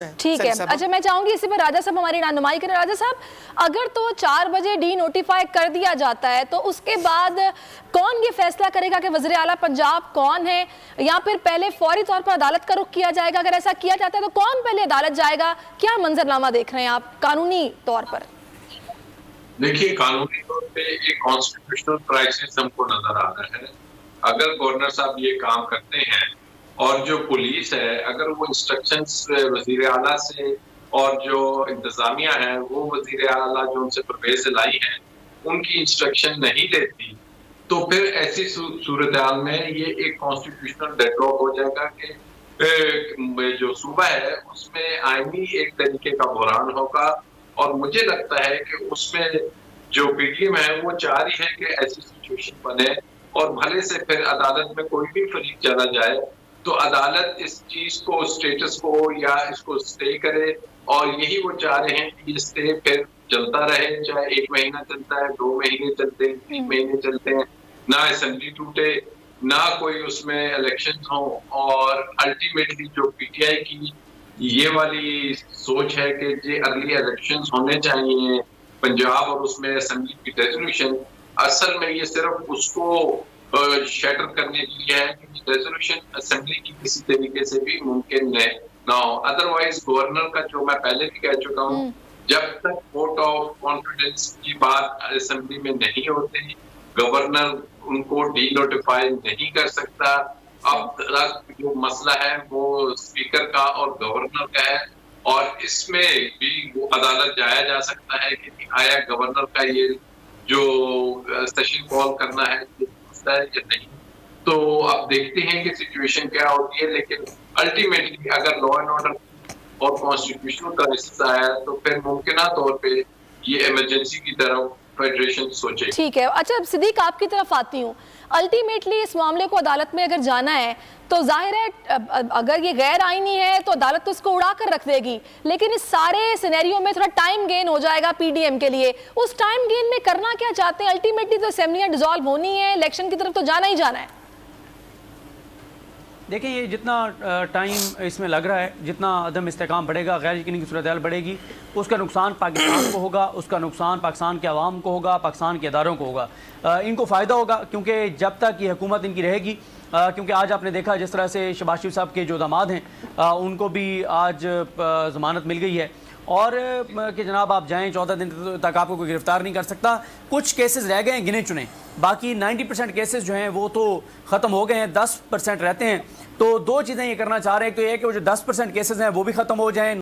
ٹھیک ہے. اچھا میں چاہوں گی اسی پر راجہ صاحب ہماری رہنمائی کریں. راجہ صاحب اگر تو 4 بجے ڈی نوٹیفائی کر دیا جاتا ہے تو اس کے بعد کون یہ فیصلہ کرے گا کہ وزیر اعلیٰ پنجاب کون ہے، یا پھر پہلے فوری طور پر عدالت کا رخ کیا جائے گا؟ اگر ایسا کیا جاتا ہے تو کون پہلے عدالت جائے گا؟ کیا منظرنامہ دیکھ رہے ہیں آپ قانونی طور پر؟ دیکھیے قانونی طور پہ ایک کانسٹیٹیوشنل کرائسس ہم کو نظر آ رہا ہے. اگر گورنر صاحب یہ کام کرتے ہیں اور جو پولیس ہے اگر وہ انسٹرکشنز وزیر اعلیٰ سے اور جو انتظامیہ ہے وہ وزیر اعلیٰ جو ان سے پرویز لائی ہیں ان کی انسٹرکشن نہیں دیتی تو پھر ایسی صورتحال میں یہ ایک کانسٹیٹیوشنل ڈیڈ لاک ہو جائے گا کہ جو صوبہ ہے اس میں آئینی ایک طریقے کا بحران ہوگا. اور مجھے لگتا ہے کہ اس میں جو پی ٹی ایم ہے وہ چاہ رہی ہے کہ ایسی سچویشن بنے اور بھلے سے پھر عدالت میں کوئی بھی فریق چلا جائے تو عدالت اس چیز کو اسٹیٹس کو یا اس کو اسٹے کرے. اور یہی وہ چاہ رہے ہیں کہ یہ اسٹے پھر چلتا رہے، چاہے 1 مہینہ چلتا ہے، 2 مہینے چلتے ہیں، 3 مہینے چلتے ہیں، نہ اسمبلی ٹوٹے، نہ کوئی اس میں الیکشنز ہوں. اور الٹیمیٹلی جو پی ٹی آئی کی یہ والی سوچ ہے کہ یہ اگلی الیکشنز ہونے چاہیے پنجاب اور اس میں اسمبلی کی ریزولوشن، اصل میں یہ صرف اس کو شیٹر کرنے کے لیے ہے کہ ریزولوشن اسمبلی کی کسی طریقے سے بھی ممکن نہ ہو. ادروائز گورنر کا جو میں پہلے بھی کہہ چکا ہوں جب تک ووٹ آف کانفیڈنس کی بات اسمبلی میں نہیں ہوتی گورنر ان کو ڈی نوٹیفائی نہیں کر سکتا. اب جو مسئلہ ہے وہ اسپیکر کا اور گورنر کا ہے اور اس میں بھی وہ عدالت جایا جا سکتا ہے کہ آیا گورنر کا یہ جو سیشن کال کرنا ہے یا نہیں. تو اب دیکھتے ہیں کہ سچویشن کیا ہوتی ہے، لیکن الٹیمیٹلی اگر لا اینڈ آرڈر اور کانسٹیٹیوشنل کرائسس آیا تو پھر ممکنہ طور پہ یہ ایمرجنسی کی طرف فیڈریشن سوچے. ٹھیک ہے. اچھا صدیق آپ کی طرف آتی ہوں. الٹیمیٹلی اس معاملے کو عدالت میں اگر جانا ہے تو ظاہر ہے اگر یہ غیر آئینی ہے تو عدالت تو اس کو اڑا کر رکھ دے گی، لیکن اس سارے سینیریو میں تھوڑا ٹائم گین ہو جائے گا پی ڈی ایم کے لیے. اس ٹائم گین میں کرنا کیا چاہتے ہیں؟ الٹیمیٹلی تو اسمبلیاں ڈیزالو ہونی ہے، الیکشن کی طرف تو جانا ہی جانا ہے. دیکھیں یہ جتنا ٹائم اس میں لگ رہا ہے، جتنا عدم استحکام بڑھے گا، غیر یقینی کی صورتحال بڑھے گی، اس کا نقصان پاکستان کو ہوگا، اس کا نقصان پاکستان کے عوام کو ہوگا، پاکستان کے اداروں کو ہوگا. ان کو فائدہ ہوگا کیونکہ جب تک یہ حکومت ان کی رہے گی، کیونکہ آج آپ نے دیکھا جس طرح سے شہباز شریف صاحب کے جو داماد ہیں ان کو بھی آج ضمانت مل گئی ہے اور کہ جناب آپ جائیں 14 دن تک آپ کو کوئی گرفتار نہیں کر سکتا. کچھ کیسز رہ گئے ہیں گنے چنے، باقی 90% کیسز جو ہیں وہ تو ختم ہو گئے ہیں، 10% رہتے ہیں. تو 2 چیزیں یہ کرنا چاہ رہے ہیں کہ وہ جو 10% کیسز ہیں وہ بھی ختم ہو جائیں.